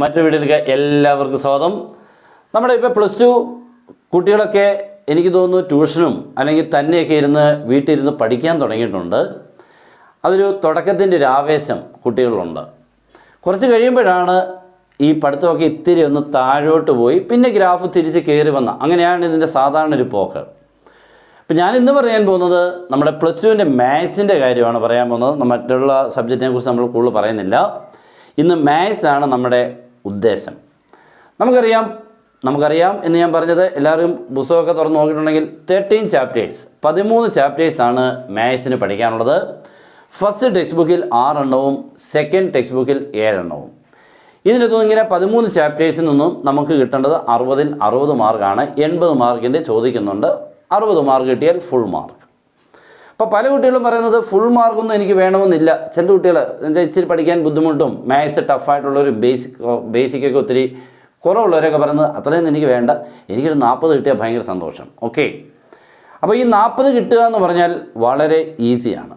മറ്റൊരു വീഡിയോയിലേക്ക് എല്ലാവർക്കും സ്വാഗതം. നമ്മുടെ ഇപ്പോൾ +2 കുട്ടികളൊക്കെ എനിക്ക് തോന്നുന്നു ട്യൂഷനും അല്ലെങ്കിൽ തന്നെയൊക്കെ ഇരുന്ന് വീട്ടിലിരുന്ന് പഠിക്കാൻ തുടങ്ങിയിട്ടുണ്ട്. അതൊരു തുടക്കത്തിൻ്റെ ഒരു ആവേശം കുട്ടികളുണ്ട്. കുറച്ച് കഴിയുമ്പോഴാണ് ഈ പഠിത്തമൊക്കെ ഇത്തിരി ഒന്ന് താഴോട്ട് പോയി പിന്നെ ഗ്രാഫ് തിരിച്ച് കയറി വന്ന അങ്ങനെയാണ് ഇതിൻ്റെ സാധാരണ ഒരു പോക്ക്. അപ്പം ഞാനിന്ന് പറയാൻ പോകുന്നത് നമ്മുടെ +2ൻ്റെ മാത്സിൻ്റെ കാര്യമാണ് പറയാൻ പോകുന്നത്. മറ്റുള്ള സബ്ജക്റ്റിനെ കുറിച്ച് നമ്മൾ കൂടുതൽ പറയുന്നില്ല. ഇന്ന് മാത്സ് ആണ് നമ്മുടെ ഉദ്ദേശം. നമുക്കറിയാം എന്ന് ഞാൻ പറഞ്ഞത് എല്ലാവരും പുസ്തകമൊക്കെ തുറന്ന് നോക്കിയിട്ടുണ്ടെങ്കിൽ 13 ചാപ്റ്റേഴ്സ് 13 ചാപ്റ്റേഴ്സാണ് മാത്സിന് പഠിക്കാനുള്ളത്. ഫസ്റ്റ് ടെക്സ്റ്റ് ബുക്കിൽ 6 എണ്ണവും സെക്കൻഡ് ടെക്സ്റ്റ് ബുക്കിൽ 7 എണ്ണവും. ഇതിനകത്തും ഇങ്ങനെ 13 ചാപ്റ്റേഴ്സിൽ നിന്നും നമുക്ക് കിട്ടേണ്ടത് 60ൽ 60 മാർക്കാണ്. 80 മാർക്കിൻ്റെ ചോദിക്കുന്നുണ്ട്. 60 മാർക്ക് കിട്ടിയാൽ ഫുൾ മാർക്ക്. അപ്പോൾ പല കുട്ടികളും പറയുന്നത് ഫുൾ മാർക്കൊന്നും എനിക്ക് വേണമെന്നില്ല. ചില കുട്ടികൾ ഇച്ചിരി പഠിക്കാൻ ബുദ്ധിമുട്ടും മാത്സ് ടഫായിട്ടുള്ളൊരു ബേസിക്കൊക്കെ ഒത്തിരി കുറവുള്ളവരൊക്കെ പറയുന്നത് അത്രയും എനിക്ക് വേണ്ട, എനിക്കൊരു 40 കിട്ടിയാൽ ഭയങ്കര സന്തോഷം. ഓക്കെ, അപ്പോൾ ഈ 40 കിട്ടുക എന്ന് പറഞ്ഞാൽ വളരെ ഈസിയാണ്.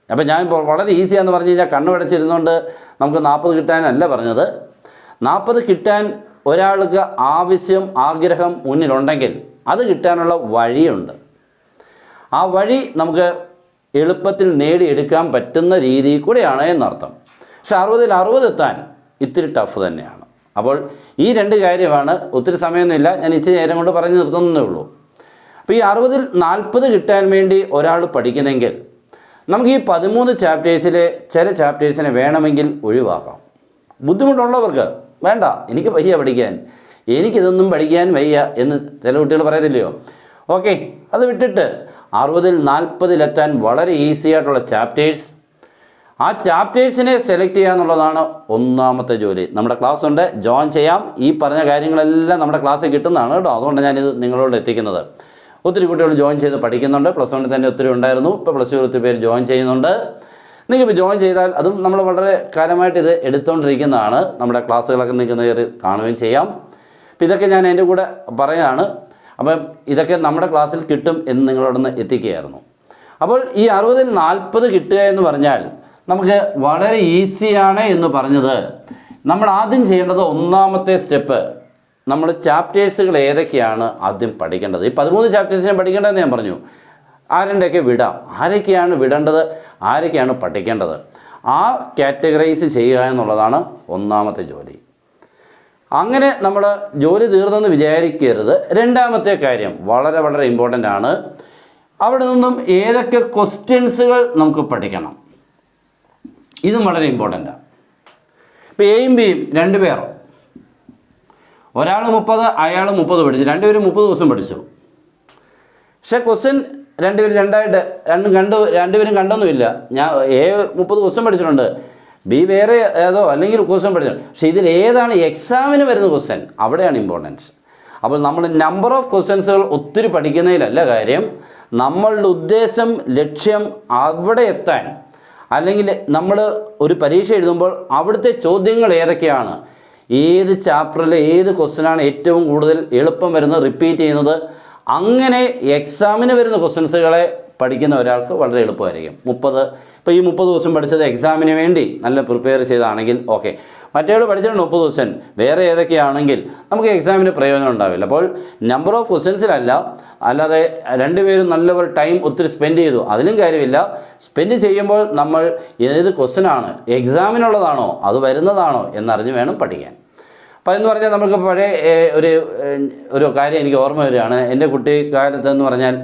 അപ്പോൾ ഞാൻ വളരെ ഈസിയാണെന്ന് പറഞ്ഞു കഴിഞ്ഞാൽ കണ്ണുപടച്ചിരുന്നുകൊണ്ട് നമുക്ക് 40 കിട്ടാനല്ല പറഞ്ഞത്. 40 കിട്ടാൻ ഒരാൾക്ക് ആഗ്രഹം മുന്നിലുണ്ടെങ്കിൽ അത് കിട്ടാനുള്ള വഴിയുണ്ട്. ആ വഴി നമുക്ക് എളുപ്പത്തിൽ നേടിയെടുക്കാൻ പറ്റുന്ന രീതിയിൽ കൂടെയാണ് എന്നർത്ഥം. പക്ഷെ 60ൽ 60 എത്താൻ ഇത്തിരി ടഫ് തന്നെയാണ്. അപ്പോൾ ഈ രണ്ട് കാര്യമാണ്. ഒത്തിരി സമയമൊന്നുമില്ല, ഞാൻ ഇച്ചിരി നേരം കൊണ്ട് പറഞ്ഞു നിർത്തുന്നതേ ഉള്ളൂ. അപ്പോൾ ഈ 60ൽ 40 കിട്ടാൻ വേണ്ടി ഒരാൾ പഠിക്കുന്നെങ്കിൽ നമുക്ക് ഈ 13 ചാപ്റ്റേഴ്സിലെ ചില ചാപ്റ്റേഴ്സിനെ വേണമെങ്കിൽ ഒഴിവാക്കാം. ബുദ്ധിമുട്ടുള്ളവർക്ക് വേണ്ട, എനിക്ക് വയ്യ പഠിക്കാൻ, എനിക്കിതൊന്നും പഠിക്കാൻ വയ്യ എന്ന് ചില കുട്ടികൾ പറയത്തില്ലയോ. ഓക്കെ, അത് വിട്ടിട്ട് 60ൽ 40 വളരെ ഈസി ആയിട്ടുള്ള ചാപ്റ്റേഴ്സ്, ആ ചാപ്റ്റേഴ്സിനെ സെലക്ട് ചെയ്യുക എന്നുള്ളതാണ് ഒന്നാമത്തെ ജോലി. നമ്മുടെ ക്ലാസ് ഉണ്ട്, ജോയിൻ ചെയ്യാം. ഈ പറഞ്ഞ കാര്യങ്ങളെല്ലാം നമ്മുടെ ക്ലാസ്സിൽ കിട്ടുന്നതാണ് കേട്ടോ. അതുകൊണ്ടാണ് ഞാനിത് നിങ്ങളോട് എത്തിക്കുന്നത്. ഒത്തിരി കുട്ടികൾ ജോയിൻ ചെയ്ത് പഠിക്കുന്നുണ്ട്. +1 തന്നെ ഒത്തിരി ഉണ്ടായിരുന്നു. ഇപ്പോൾ +2 ഒത്തിരി പേര് ജോയിൻ ചെയ്യുന്നുണ്ട്. നിങ്ങൾക്കിപ്പോൾ ജോയിൻ ചെയ്താൽ അതും നമ്മൾ വളരെ കാലമായിട്ട് ഇത് എടുത്തുകൊണ്ടിരിക്കുന്നതാണ്. നമ്മുടെ ക്ലാസ്സുകളൊക്കെ നിങ്ങൾക്ക് നേരി കാണുകയും ചെയ്യാം. അപ്പോൾ ഇതൊക്കെ ഞാൻ എൻ്റെ കൂടെ പറയുകയാണ്. അപ്പം ഇതൊക്കെ നമ്മുടെ ക്ലാസ്സിൽ കിട്ടും എന്ന് നിങ്ങളോടൊന്ന് എത്തിക്കുകയായിരുന്നു. അപ്പോൾ ഈ 60ൽ 40 കിട്ടുക എന്ന് പറഞ്ഞാൽ നമുക്ക് വളരെ ഈസിയാണ് എന്ന് പറഞ്ഞത്. നമ്മൾ ആദ്യം ചെയ്യേണ്ടത് ഒന്നാമത്തെ സ്റ്റെപ്പ്, നമ്മൾ ചാപ്റ്റേഴ്സുകൾ ഏതൊക്കെയാണ് ആദ്യം പഠിക്കേണ്ടത്. ഈ 13 ചാപ്റ്റേഴ്സിനെ പഠിക്കേണ്ടതെന്ന് ഞാൻ പറഞ്ഞു. ആരുടെയൊക്കെ വിടാം, ആരൊക്കെയാണ് വിടേണ്ടത്, ആരൊക്കെയാണ് പഠിക്കേണ്ടത്, ആ കാറ്റഗറൈസ് ചെയ്യുക എന്നുള്ളതാണ് ഒന്നാമത്തെ ജോലി. അങ്ങനെ നമ്മൾ ജോലി തീർന്നെന്ന് വിചാരിക്കരുത്. രണ്ടാമത്തെ കാര്യം വളരെ വളരെ ഇമ്പോർട്ടൻ്റ് ആണ്. അവിടെ നിന്നും ഏതൊക്കെ ക്വസ്റ്റ്യൻസുകൾ നമുക്ക് പഠിക്കണം, ഇതും വളരെ ഇമ്പോർട്ടൻ്റാണ്. ഇപ്പോൾ എയും ബിയും 2 പേർ, ഒരാൾ 30 അയാൾ 30 പഠിച്ചു, 2 പേരും 30 ദിവസം പഠിച്ചു. പക്ഷേ ക്വസ്റ്റ്യൻ 2 പേരും രണ്ടായിട്ട് രണ്ടുപേരും കണ്ടൊന്നുമില്ല. ഞാൻ എ 30 ദിവസം പഠിച്ചിട്ടുണ്ട്, ബി വേറെ ഏതോ അല്ലെങ്കിൽ ക്വസ്റ്റ്യൻ പഠിച്ചു. പക്ഷേ ഇതിൽ ഏതാണ് എക്സാമിന് വരുന്ന ക്വസ്റ്റ്യൻ, അവിടെയാണ് ഇമ്പോർട്ടൻസ്. അപ്പോൾ നമ്മൾ നമ്പർ ഓഫ് ക്വസ്റ്റ്യൻസുകൾ ഒത്തിരി പഠിക്കുന്നതിലല്ല കാര്യം. നമ്മളുടെ ഉദ്ദേശം, ലക്ഷ്യം അവിടെ എത്താൻ, അല്ലെങ്കിൽ നമ്മൾ ഒരു പരീക്ഷ എഴുതുമ്പോൾ അവിടുത്തെ ചോദ്യങ്ങൾ ഏതൊക്കെയാണ്, ഏത് ചാപ്റ്ററിലെ ഏത് ക്വസ്റ്റ്യനാണ് ഏറ്റവും കൂടുതൽ എളുപ്പം വരുന്നത്, റിപ്പീറ്റ് ചെയ്യുന്നത്, അങ്ങനെ എക്സാമിന് വരുന്ന ക്വസ്റ്റ്യൻസുകളെ പഠിക്കുന്ന ഒരാൾക്ക് വളരെ എളുപ്പമായിരിക്കും. ഇപ്പോൾ ഈ 30 ദിവസം പഠിച്ചത് എക്സാമിന് വേണ്ടി നല്ല പ്രിപ്പയർ ചെയ്താണെങ്കിൽ ഓക്കെ. മറ്റേയാൾ പഠിച്ചിട്ടുണ്ട് 30 ദിവസം വേറെ ഏതൊക്കെയാണെങ്കിൽ നമുക്ക് എക്സാമിന് പ്രയോജനം ഉണ്ടാവില്ല. അപ്പോൾ നമ്പർ ഓഫ് ക്വസ്റ്റ്യൻസിലല്ല, അല്ലാതെ 2 പേരും നല്ലപോലെ ടൈം ഒത്തിരി സ്പെൻഡ് ചെയ്തു അതിലും കാര്യമില്ല. സ്പെൻഡ് ചെയ്യുമ്പോൾ നമ്മൾ ഏത് ക്വസ്റ്റ്യനാണ്, എക്സാമിനുള്ളതാണോ അത് വരുന്നതാണോ എന്നറിഞ്ഞ് വേണം പഠിക്കാൻ. അപ്പോൾ എന്ന് പറഞ്ഞാൽ നമുക്ക് പഴയ ഒരു കാര്യം എനിക്ക് ഓർമ്മ വരികയാണ്. എൻ്റെ കുട്ടിക്കാലത്ത് എന്ന് പറഞ്ഞാൽ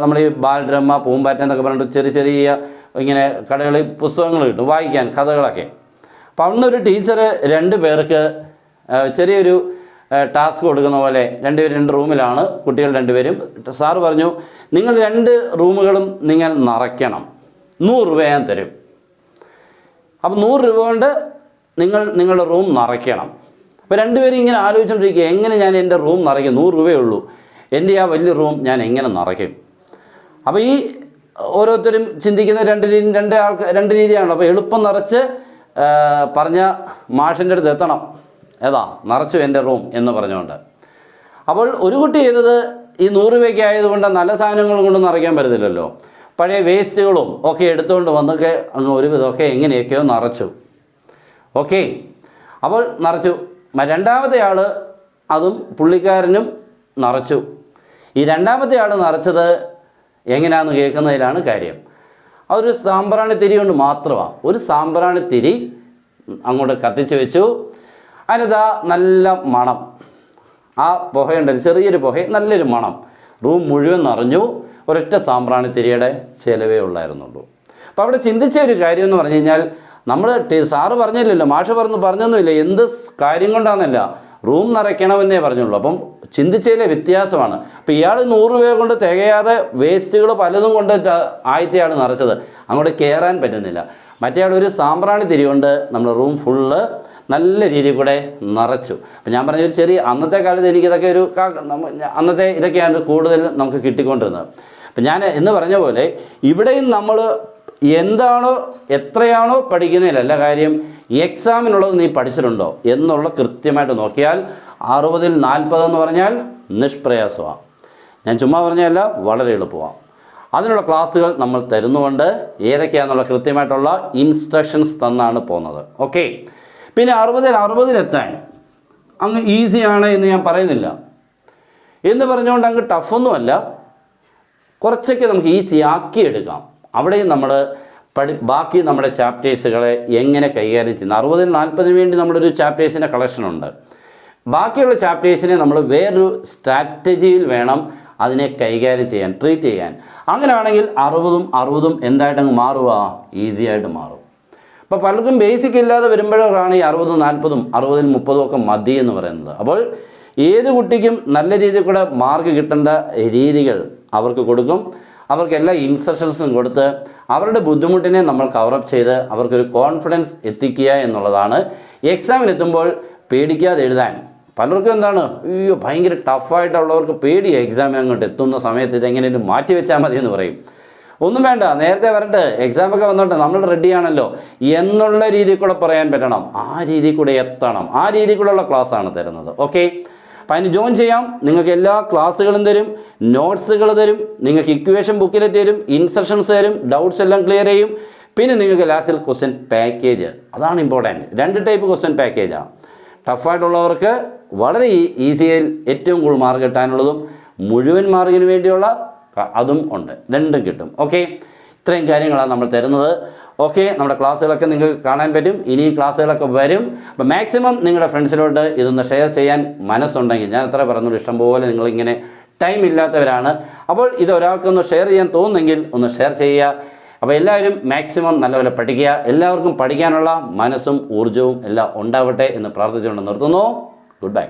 നമ്മൾ ഈ ബാലരമ, പൂമ്പാറ്റ എന്നൊക്കെ പറഞ്ഞിട്ട് ചെറിയ ഇങ്ങനെ കടകളിൽ പുസ്തകങ്ങൾ കിട്ടും വായിക്കാൻ, കഥകളൊക്കെ. അപ്പോൾ അന്നൊരു ടീച്ചർ 2 പേർക്ക് ചെറിയൊരു ടാസ്ക് കൊടുക്കുന്ന പോലെ 2 പേരും 2 റൂമിലാണ്, കുട്ടികൾ 2 പേരും. സാറ് പറഞ്ഞു, നിങ്ങൾ 2 റൂമുകളും നിങ്ങൾ നിറയ്ക്കണം, 100 രൂപ ഞാൻ തരും. അപ്പോൾ 100 രൂപ കൊണ്ട് നിങ്ങളുടെ റൂം നിറയ്ക്കണം. അപ്പോൾ 2 പേരും ഇങ്ങനെ ആലോചിച്ചുകൊണ്ടിരിക്കുക, എങ്ങനെ ഞാൻ എൻ്റെ റൂം നിറയ്ക്കും, 100 രൂപയേ ഉള്ളൂ, എൻ്റെ ആ വലിയ റൂം ഞാൻ എങ്ങനെ നിറയ്ക്കും. അപ്പോൾ ഈ ഓരോരുത്തരും ചിന്തിക്കുന്ന 2 രീതിയാണല്ലോ. അപ്പോൾ എളുപ്പം നിറച്ച് പറഞ്ഞ മാഷിൻ്റെ അടുത്ത് എത്തണം, ഏതാ നിറച്ചു എൻ്റെ റൂം എന്ന് പറഞ്ഞുകൊണ്ട്. അപ്പോൾ ഒരു കുട്ടി ചെയ്തത് ഈ 100 രൂപയ്ക്ക് ആയതുകൊണ്ട് നല്ല സാധനങ്ങൾ കൊണ്ടൊന്നും നിറയ്ക്കാൻ പറ്റത്തില്ലല്ലോ. പഴയ വേസ്റ്റുകളും ഒക്കെ എടുത്തുകൊണ്ട് വന്നൊക്കെ അങ്ങ് ഒരു വിധമൊക്കെ എങ്ങനെയൊക്കെയോ നിറച്ചു. ഓക്കെ, അപ്പോൾ നിറച്ചു. രണ്ടാമത്തെ ആൾ അതും പുള്ളിക്കാരനും നിറച്ചു. ഈ രണ്ടാമത്തെ ആൾ നിറച്ചത് എങ്ങനെയാണെന്ന് കേൾക്കുന്നതിലാണ് കാര്യം. അതൊരു സാമ്പ്രാണി തിരി കൊണ്ട് മാത്രമാണ്. ഒരു സാമ്പ്രാണി തിരി അങ്ങോട്ട് കത്തിച്ച് വെച്ചു. അതിനകത്ത് നല്ല മണം, ആ പുകയുണ്ടല്ലോ, ചെറിയൊരു പുക, നല്ലൊരു മണം. റൂം മുഴുവൻ നിറഞ്ഞു. ഒരൊറ്റ സാമ്പ്രാണി തിരിയുടെ ചിലവേ ഉള്ളായിരുന്നുള്ളൂ. അപ്പോൾ അവിടെ ചിന്തിച്ച ഒരു കാര്യം എന്ന് പറഞ്ഞു കഴിഞ്ഞാൽ, നമ്മൾ സാറ് പറഞ്ഞില്ലല്ലോ, മാഷ് പറഞ്ഞൊന്നുമില്ല എന്ത് കാര്യം കൊണ്ടാണെന്നല്ല, റൂം നിറയ്ക്കണമെന്നേ പറഞ്ഞുള്ളൂ. അപ്പം ചിന്തിച്ചതിലെ വ്യത്യാസമാണ്. അപ്പോൾ ഇയാൾ 100 രൂപ കൊണ്ട് തികയാതെ വേസ്റ്റുകൾ പലതും കൊണ്ട് ആദ്യത്തെയാൾ നിറച്ചത്, അങ്ങോട്ട് കയറാൻ പറ്റുന്നില്ല. മറ്റേയാൾ ഒരു സാമ്പ്രാണി തിരി കൊണ്ട് നമ്മൾ റൂം ഫുള്ള് നല്ല രീതിയിൽ കൂടെ നിറച്ചു. അപ്പം ഞാൻ പറഞ്ഞ ഒരു ചെറിയ അന്നത്തെ കാലത്ത് എനിക്കിതൊക്കെ അന്നത്തെ ഇതൊക്കെയാണ് കൂടുതൽ നമുക്ക് കിട്ടിക്കൊണ്ടിരുന്നത്. അപ്പം ഞാൻ എന്ന് പറഞ്ഞ പോലെ ഇവിടെയും നമ്മൾ എന്താണോ എത്രയാണോ പഠിക്കുന്നതിലല്ല കാര്യം, എക്സാമിനുള്ളത് നീ പഠിച്ചിട്ടുണ്ടോ എന്നുള്ള കൃത്യമായിട്ട് നോക്കിയാൽ 60-ൽ 40 എന്ന് പറഞ്ഞാൽ നിഷ്പ്രയാസമാണ്. ഞാൻ ചുമ്മാ പറഞ്ഞതല്ല, വളരെ എളുപ്പമാണ്. അതിനുള്ള ക്ലാസ്സുകൾ നമ്മൾ തരുന്നുകൊണ്ട് ഏതൊക്കെയാണെന്നുള്ള കൃത്യമായിട്ടുള്ള ഇൻസ്ട്രക്ഷൻസ് തന്നാണ് പോകുന്നത്. ഓക്കെ. പിന്നെ 60-ൽ എത്താൻ അങ്ങ് ഈസിയാണ് എന്ന് ഞാൻ പറയുന്നില്ല. എന്ന് പറഞ്ഞുകൊണ്ട് അങ്ങ് ടഫൊന്നുമല്ല, കുറച്ചൊക്കെ നമുക്ക് ഈസി ആക്കിയെടുക്കാം. അവിടെയും നമ്മൾ ബാക്കി നമ്മുടെ ചാപ്റ്റേഴ്സുകളെ എങ്ങനെ കൈകാര്യം ചെയ്യുന്നു. 60-ൽ 40 വേണ്ടി നമ്മളൊരു ചാപ്റ്റേഴ്സിൻ്റെ കളക്ഷനുണ്ട്. ബാക്കിയുള്ള ചാപ്റ്റേഴ്സിനെ നമ്മൾ വേറൊരു സ്ട്രാറ്റജിയിൽ വേണം അതിനെ കൈകാര്യം ചെയ്യാൻ, ട്രീറ്റ് ചെയ്യാൻ. അങ്ങനെയാണെങ്കിൽ 60-ഉം എന്തായിട്ടങ്ങ് മാറുക, ഈസി ആയിട്ട് മാറും. അപ്പോൾ പലർക്കും ബേസിക് ഇല്ലാതെ വരുമ്പോഴാണ് ഈ 60-ഉം 40-ഉം 60-ൽ 30-ഉം ഒക്കെ മതി എന്ന് പറയുന്നത്. അപ്പോൾ ഏത് കുട്ടിക്കും നല്ല രീതിയിൽ കൂടെ മാർക്ക് കിട്ടേണ്ട രീതികൾ അവർക്ക് കൊടുക്കും. അവർക്ക് എല്ലാ ഇൻസ്ട്രക്ഷൻസും കൊടുത്ത് അവരുടെ ബുദ്ധിമുട്ടിനെ നമ്മൾ കവറപ്പ് ചെയ്ത് അവർക്കൊരു കോൺഫിഡൻസ് എത്തിക്കുക എന്നുള്ളതാണ്. എക്സാമിനെത്തുമ്പോൾ പേടിക്കാതെ എഴുതാൻ. പലർക്കും എന്താണ്, അയ്യോ ഭയങ്കര ടഫായിട്ടുള്ളവർക്ക് പേടിയാണ് എക്സാമിന് അങ്ങോട്ട് എത്തുന്ന സമയത്ത് ഇതെങ്ങനെയും മാറ്റി വെച്ചാൽ മതി എന്ന് പറയും. ഒന്നും വേണ്ട, നേരത്തെ വരട്ടെ, എക്സാമൊക്കെ വന്നോട്ടെ, നമ്മൾ റെഡിയാണല്ലോ എന്നുള്ള രീതിയിൽ കൂടെ പറയാൻ പറ്റണം. ആ രീതിയിൽ കൂടെ എത്തണം. ആ രീതിയിൽ കൂടെയുള്ള ക്ലാസ്സാണ് തരുന്നത്. ഓക്കെ. അപ്പോൾ അതിന് ജോയിൻ ചെയ്യാം. നിങ്ങൾക്ക് എല്ലാ ക്ലാസ്സുകളും തരും, നോട്ട്സുകൾ തരും, നിങ്ങൾക്ക് ഇക്വേഷൻ ബുക്കിലെറ്റ് തരും, ഇൻസ്ട്രക്ഷൻസ് തരും, ഡൗട്ട്സ് എല്ലാം ക്ലിയർ ചെയ്യും. പിന്നെ നിങ്ങൾക്ക് ലാസ്റ്റിൽ ക്വസ്റ്റ്യൻ പാക്കേജ്, അതാണ് ഇമ്പോർട്ടൻറ്റ്. 2 ടൈപ്പ് ക്വസ്റ്റ്യൻ പാക്കേജാണ്. ടഫായിട്ടുള്ളവർക്ക് വളരെ ഈസിയായി ഏറ്റവും കൂടുതൽ മാർക്ക് കിട്ടാനുള്ളതും മുഴുവൻ മാർക്കിന് വേണ്ടിയുള്ള അതും ഉണ്ട്, രണ്ടും കിട്ടും. ഓക്കെ. ഇത്രയും കാര്യങ്ങളാണ് നമ്മൾ തരുന്നത്. ഓക്കെ. നമ്മുടെ ക്ലാസ്സുകളൊക്കെ നിങ്ങൾക്ക് കാണാൻ പറ്റും. ഇനിയും ക്ലാസ്സുകളൊക്കെ വരും. അപ്പോൾ മാക്സിമം നിങ്ങളുടെ ഫ്രണ്ട്സിനോട് ഇതൊന്ന് ഷെയർ ചെയ്യാൻ മനസ്സുണ്ടെങ്കിൽ, ഞാൻ എത്ര പറഞ്ഞുള്ളൂ, ഇഷ്ടംപോലെ നിങ്ങളിങ്ങനെ ടൈം ഇല്ലാത്തവരാണ്. അപ്പോൾ ഇത് ഒരാൾക്കൊന്ന് ഷെയർ ചെയ്യാൻ തോന്നുന്നെങ്കിൽ ഒന്ന് ഷെയർ ചെയ്യുക. അപ്പോൾ എല്ലാവരും മാക്സിമം നല്ലപോലെ പഠിക്കുക. എല്ലാവർക്കും പഠിക്കാനുള്ള മനസ്സും ഊർജ്ജവും എല്ലാം ഉണ്ടാവട്ടെ എന്ന് പ്രാർത്ഥിച്ചുകൊണ്ട് നിർത്തുന്നു. Good bye.